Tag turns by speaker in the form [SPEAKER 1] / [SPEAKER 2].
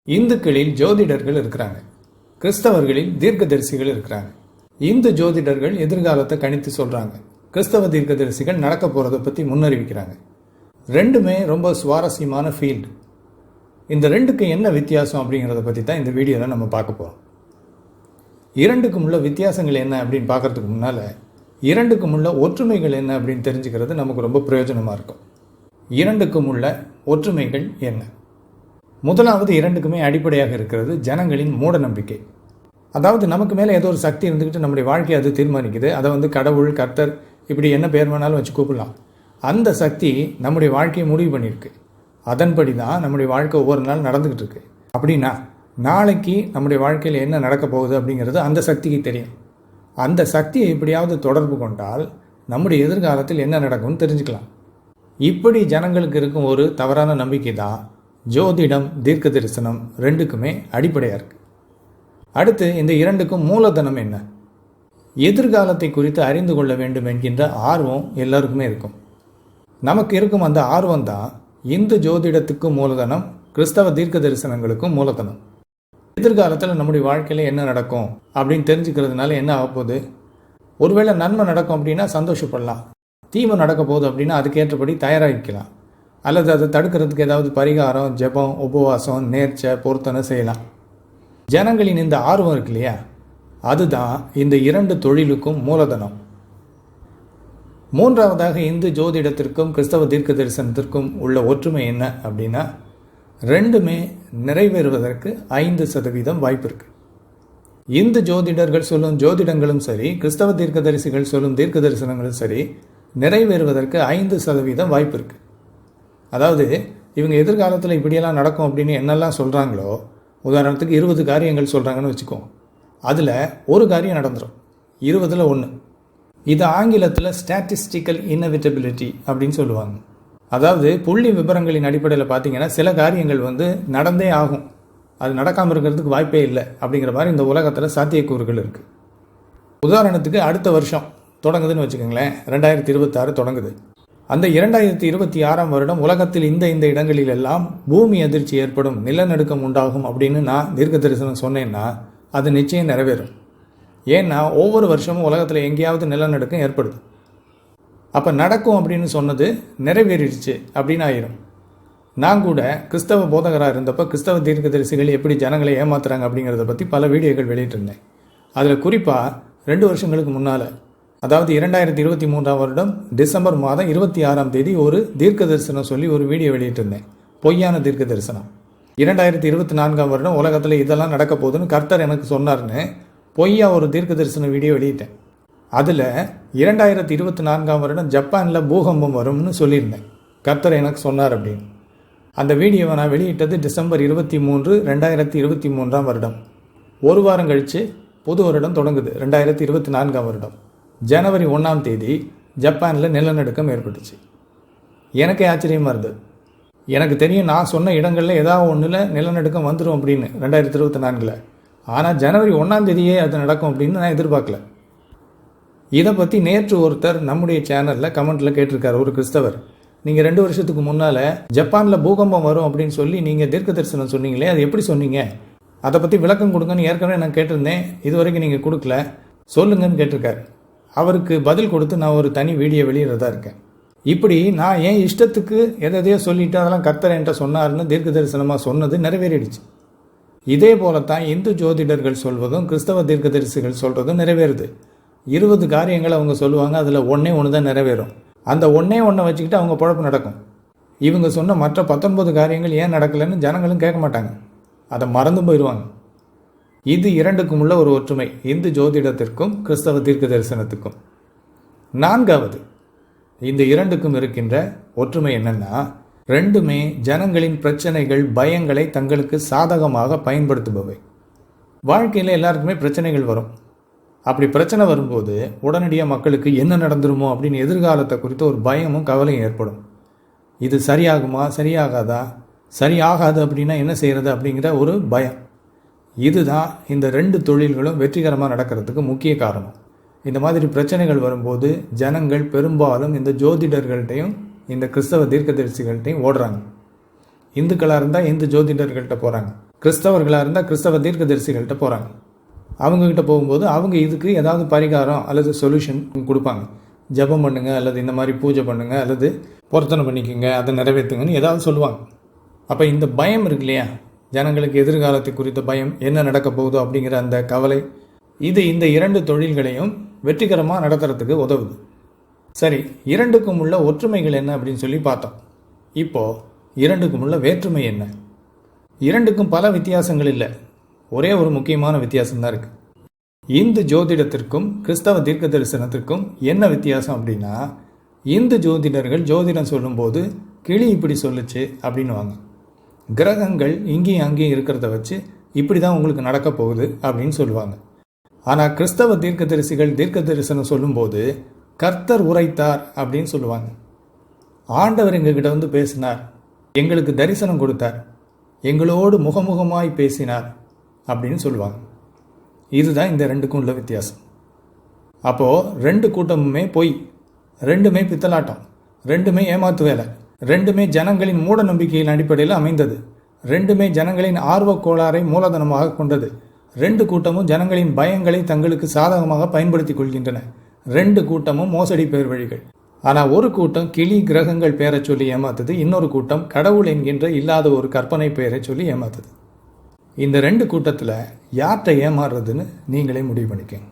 [SPEAKER 1] இந்துக்களில் ஜோதிடர்கள் இருக்கிறாங்க, கிறிஸ்தவர்களில் தீர்க்கதரிசிகள் இருக்கிறாங்க. இந்து ஜோதிடர்கள் எதிர்காலத்தை கணித்து சொல்றாங்க, கிறிஸ்தவ தீர்க்கதரிசிகள் நடக்க போறதை பத்தி முன்னறிவிக்கிறாங்க. ரெண்டுமே ரொம்ப சுவாரஸ்யமான ஃபீல்டு. இந்த ரெண்டுக்கு என்ன வித்தியாசம் அப்படிங்கிறத பற்றி தான் இந்த வீடியோவில் நம்ம பார்க்க போகிறோம். இரண்டுக்கும் உள்ள வித்தியாசங்கள் என்ன அப்படின்னு பார்க்கறதுக்கு முன்னால் இரண்டுக்கும் உள்ள ஒற்றுமைகள் என்ன அப்படின்னு தெரிஞ்சுக்கிறது நமக்கு ரொம்ப பிரயோஜனமாக இருக்கும். இரண்டுக்கும் உள்ள ஒற்றுமைகள் என்ன? முதலாவது, இரண்டுக்குமே அடிப்படையாக இருக்கிறது ஜனங்களின் மூட நம்பிக்கை. அதாவது நமக்கு மேலே ஏதோ ஒரு சக்தி இருந்துக்கிட்டு நம்முடைய வாழ்க்கையை அது தீர்மானிக்குது. அதை கடவுள், கர்த்தர், இப்படி என்ன பேர் வேணாலும் வச்சு கூப்பிடலாம். அந்த சக்தி நம்முடைய வாழ்க்கையை முடிவு பண்ணியிருக்கு. அதன்படி தான் நம்முடைய வாழ்க்கை ஒவ்வொரு நாள் நடந்துக்கிட்டு இருக்கு. அப்படின்னா நாளைக்கு நம்முடைய வாழ்க்கையில் என்ன நடக்க போகுது அப்படிங்கிறது அந்த சக்திக்கு தெரியும். அந்த சக்தியை எப்படியாவது தொடர்பு கொண்டால் நம்முடைய எதிர்காலத்தில் என்ன நடக்கும்னு தெரிஞ்சுக்கலாம். இப்படி ஜனங்களுக்கு இருக்கும் ஒரு தவறான நம்பிக்கை தான் ஜோதிடம், தீர்க்க தரிசனம் ரெண்டுக்குமே அடிப்படையாக இருக்குது. அடுத்து, இந்த இரண்டுக்கும் மூலதனம் என்ன? எதிர்காலத்தை குறித்து அறிந்து கொள்ள வேண்டும் என்கின்ற ஆர்வம் எல்லாருக்குமே இருக்கும். நமக்கு இருக்கும் அந்த ஆர்வம் தான் இந்து ஜோதிடத்துக்கும் மூலதனம், கிறிஸ்தவ தீர்க்க தரிசனங்களுக்கும் மூலதனம். எதிர்காலத்தில் நம்முடைய வாழ்க்கையில் என்ன நடக்கும் அப்படின்னு தெரிஞ்சுக்கிறதுனால என்ன ஆகப்போகுது? ஒருவேளை நன்மை நடக்கும் அப்படின்னா சந்தோஷப்படலாம், தீமை நடக்க போகுது அப்படின்னா அதுக்கேற்றபடி தயாராகிக்கலாம், அல்லது அதை தடுக்கிறதுக்கு ஏதாவது பரிகாரம், ஜெபம், உபவாசம், நேர்ச்சை, பொருத்தனை செய்யலாம். ஜனங்களின் இந்த ஆர்வம் இருக்கு இல்லையா, அதுதான் இந்த இரண்டு தொழிலுக்கும் மூலதனம். மூன்றாவதாக, இந்து ஜோதிடத்திற்கும் கிறிஸ்தவ தீர்க்க தரிசனத்திற்கும் உள்ள ஒற்றுமை என்ன அப்படின்னா, ரெண்டுமே நிறைவேறுவதற்கு 5% வாய்ப்பு இருக்கு. இந்து ஜோதிடர்கள் சொல்லும் ஜோதிடங்களும் சரி, கிறிஸ்தவ தீர்க்க தரிசிகள் சொல்லும் தீர்க்க தரிசனங்களும் சரி, நிறைவேறுவதற்கு 5% வாய்ப்பு இருக்கு. அதாவது இவங்க எதிர்காலத்தில் இப்படியெல்லாம் நடக்கும் அப்படின்னு என்னெல்லாம் சொல்கிறாங்களோ, உதாரணத்துக்கு 20 காரியங்கள் சொல்கிறாங்கன்னு வச்சுக்கோம், அதில் ஒரு காரியம் நடந்துடும், 20ல் 1. இது ஆங்கிலத்தில் ஸ்டாட்டிஸ்டிக்கல் இன்னவிட்டபிலிட்டி அப்படின்னு சொல்லுவாங்க. அதாவது புள்ளி விவரங்களின் அடிப்படையில் பார்த்தீங்கன்னா சில காரியங்கள் நடந்தே ஆகும், அது நடக்காமல் இருக்கிறதுக்கு வாய்ப்பே இல்லை அப்படிங்கிற மாதிரி இந்த உலகத்தில் சாத்தியக்கூறுகள் இருக்குது. உதாரணத்துக்கு அடுத்த வருஷம் தொடங்குதுன்னு வச்சுக்கோங்களேன், 2026 தொடங்குது. அந்த 2026ஆம் வருடம் உலகத்தில் இந்த இடங்களில் எல்லாம் பூமி அதிர்ச்சி ஏற்படும், நிலநடுக்கம் உண்டாகும் அப்படின்னு நான் தீர்க்க தரிசனம் சொன்னேன்னா அது நிச்சயம் நிறைவேறும். ஏன்னா ஒவ்வொரு வருஷமும் உலகத்தில் எங்கேயாவது நிலநடுக்கம் ஏற்படுது. அப்போ நடக்கும் அப்படின்னு சொன்னது நிறைவேறிடுச்சு அப்படின்னு ஆயிரும். நான் கூட கிறிஸ்தவ போதகராக இருந்தப்போ கிறிஸ்தவ தீர்க்க தரிசிகள் எப்படி ஜனங்களை ஏமாத்துறாங்க அப்படிங்கிறத பற்றி பல வீடியோக்கள் வெளியிட்டிருந்தேன். அதில் குறிப்பாக 2 வருஷங்களுக்கு முன்னால், அதாவது 2023ஆம் வருடம் டிசம்பர் மாதம் 26ஆம் தேதி ஒரு தீர்க்க தரிசனம் சொல்லி ஒரு வீடியோ வெளியிட்டிருந்தேன், பொய்யான தீர்க்க தரிசனம். 2024ஆம் வருடம் உலகத்தில் இதெல்லாம் நடக்க போகுதுன்னு கர்த்தர் எனக்கு சொன்னார்னு பொய்யா ஒரு தீர்க்க தரிசன வீடியோ வெளியிட்டேன். அதில் 2024ஆம் வருடம் ஜப்பானில் பூகம்பம் வரும்னு சொல்லியிருந்தேன், கர்த்தர் எனக்கு சொன்னார் அப்படின்னு. அந்த வீடியோவை நான் வெளியிட்டது டிசம்பர் 23, 2023ஆம் வருடம். ஒரு வாரம் கழித்து புது வருடம் தொடங்குது, 2024ஆம் வருடம். ஜனவரி 1ஆம் தேதி ஜப்பானில் நிலநடுக்கம் ஏற்பட்டுச்சு. எனக்கே ஆச்சரியமாக இருந்தது. எனக்கு தெரியும், நான் சொன்ன இடங்களில் ஏதாவது ஒன்றில் நிலநடுக்கம் வந்துடும் அப்படின்னு 2024. ஆனால் ஜனவரி 1ஆம் தேதியே அது நடக்கும் அப்படின்னு நான் எதிர்பார்க்கல. இதை பற்றி நேற்று ஒருத்தர் நம்முடைய சேனலில் கமெண்ட்டில் கேட்டிருக்காரு, ஒரு கிறிஸ்தவர், நீங்கள் 2 வருஷத்துக்கு முன்னால் ஜப்பானில் பூகம்பம் வரும் அப்படின்னு சொல்லி நீங்கள் தீர்க்க தரிசனம் சொன்னீங்களே, அது எப்படி சொன்னீங்க, அதை பற்றி விளக்கம் கொடுங்கன்னு ஏற்கனவே நான் கேட்டிருந்தேன், இது வரைக்கும் நீங்கள் கொடுக்கல, சொல்லுங்கன்னு கேட்டிருக்காரு. அவருக்கு பதில் கொடுத்து நான் ஒரு தனி வீடியோ வெளியிடறதா இருக்கேன். இப்படி நான் என் இஷ்டத்துக்கு எதையோ சொல்லிட்டு அதெல்லாம் கர்த்தர் என்கிட்ட சொன்னார்னு தீர்க்க தரிசனமாக சொன்னது நிறைவேறிடுச்சு. இதே போலத்தான் இந்து ஜோதிடர்கள் சொல்வதும் கிறிஸ்தவ தீர்க்க தரிசிகள் சொல்கிறதும் நிறைவேறுது. 20 காரியங்கள் அவங்க சொல்லுவாங்க, அதில் ஒன்றே ஒன்று தான் நிறைவேறும். அந்த ஒன்றே ஒன்றை வச்சுக்கிட்டு அவங்க பொழப்பு நடக்கும். இவங்க சொன்ன மற்ற 19 காரியங்கள் ஏன் நடக்கலைன்னு ஜனங்களும் கேட்க மாட்டாங்க, அதை மறந்து போயிடுவாங்க. இது இரண்டுக்கும் உள்ள ஒரு ஒற்றுமை, இந்து ஜோதிடத்திற்கும் கிறிஸ்தவ தீர்க்க தரிசனத்துக்கும். நான்காவது, இந்த இரண்டுக்கும் இருக்கின்ற ஒற்றுமை என்னன்னா, ரெண்டுமே ஜனங்களின் பிரச்சனைகள், பயங்களை தங்களுக்கு சாதகமாக பயன்படுத்துபவை. வாழ்க்கையில் எல்லாருக்குமே பிரச்சனைகள் வரும். அப்படி பிரச்சனை வரும்போது உடனடியாக மக்களுக்கு என்ன நடந்துருமோ அப்படின்னு எதிர்காலத்தை குறித்து ஒரு பயமும் கவலையும் ஏற்படும். இது சரியாகுமா, சரியாகாதா, சரியாகாது அப்படின்னா என்ன செய்கிறது அப்படிங்கிற ஒரு பயம். இதுதான் இந்த 2 தொழில்களும் வெற்றிகரமாக நடக்கிறதுக்கு முக்கிய காரணம். இந்த மாதிரி பிரச்சனைகள் வரும்போது ஜனங்கள் பெரும்பாலும் இந்த ஜோதிடர்கள்ட்டையும் இந்த கிறிஸ்தவ தீர்க்க தரிசிகள்கிட்டையும் ஓடுறாங்க. இந்துக்களாக இருந்தால் இந்து ஜோதிடர்கள்ட்ட போகிறாங்க, கிறிஸ்தவர்களாக இருந்தால் கிறிஸ்தவ தீர்க்கதரிசிகள்கிட்ட போகிறாங்க. அவங்கக்கிட்ட போகும்போது அவங்க இதுக்கு ஏதாவது பரிகாரம் அல்லது சொல்யூஷன் கொடுப்பாங்க. ஜெபம் பண்ணுங்க, அல்லது இந்த மாதிரி பூஜை பண்ணுங்க, அல்லது பொருத்தனை பண்ணிக்கோங்க, அதை நிறைவேற்றுங்கன்னு ஏதாவது சொல்லுவாங்க. அப்போ இந்த பயம் இருக்கு இல்லையா, ஜனங்களுக்கு எதிர்காலத்தை குறித்த பயம், என்ன நடக்க போகுதோ அப்படிங்கிற அந்த கவலை, இது இந்த 2 தொழில்களையும் வெற்றிகரமாக நடத்துறதுக்கு உதவுது. சரி, 2க்கும் உள்ள ஒற்றுமைகள் என்ன அப்படின்னு சொல்லி பார்த்தோம். இப்போது 2க்கும் உள்ள வேற்றுமை என்ன? 2க்கும் பல வித்தியாசங்கள் இல்லை, ஒரே ஒரு முக்கியமான வித்தியாசம்தான் இருக்குது. இந்து ஜோதிடத்திற்கும் கிறிஸ்தவ தீர்க்க தரிசனத்திற்கும் என்ன வித்தியாசம் அப்படின்னா, இந்து ஜோதிடர்கள் ஜோதிடம் சொல்லும்போது கிளி இப்படி சொல்லுச்சு அப்படின்னுவாங்க. கிரகங்கள் இங்கேயும் அங்கேயும் இருக்கிறத வச்சு இப்படி தான் உங்களுக்கு நடக்க போகுது அப்படின்னு சொல்லுவாங்க. ஆனால் கிறிஸ்தவ தீர்க்கதரிசிகள் தீர்க்க தரிசனம் சொல்லும்போது கர்த்தர் உரைத்தார் அப்படின்னு சொல்லுவாங்க. ஆண்டவர் எங்ககிட்ட வந்து பேசினார், எங்களுக்கு தரிசனம் கொடுத்தார், எங்களோடு முகமுகமாய் பேசினார் அப்படின்னு சொல்லுவாங்க. இதுதான் இந்த 2க்கும் உள்ள வித்தியாசம். அப்போது 2 கூட்டமுமே பொய், 2மே பித்தலாட்டம், 2மே ஏமாத்து வேலை, 2மே ஜனங்களின் மூட நம்பிக்கையின் அடிப்படையில் அமைந்தது, 2மே ஜனங்களின் ஆர்வக் கோளாறை மூலதனமாக கொண்டது, 2 கூட்டமும் ஜனங்களின் பயங்களை தங்களுக்கு சாதகமாக பயன்படுத்தி கொள்கின்றன, 2 கூட்டமும் மோசடி பேர் வழிகள். ஆனால் ஒரு கூட்டம் கிளி கிரகங்கள் பெயரை சொல்லி ஏமாத்துது, இன்னொரு கூட்டம் கடவுள் என்கின்ற இல்லாத ஒரு கற்பனை பெயரை சொல்லி ஏமாத்துது. இந்த 2 கூட்டத்தில் யார்கிட்ட ஏமாறுறதுன்னு நீங்களே முடிவு பண்ணிக்கங்க.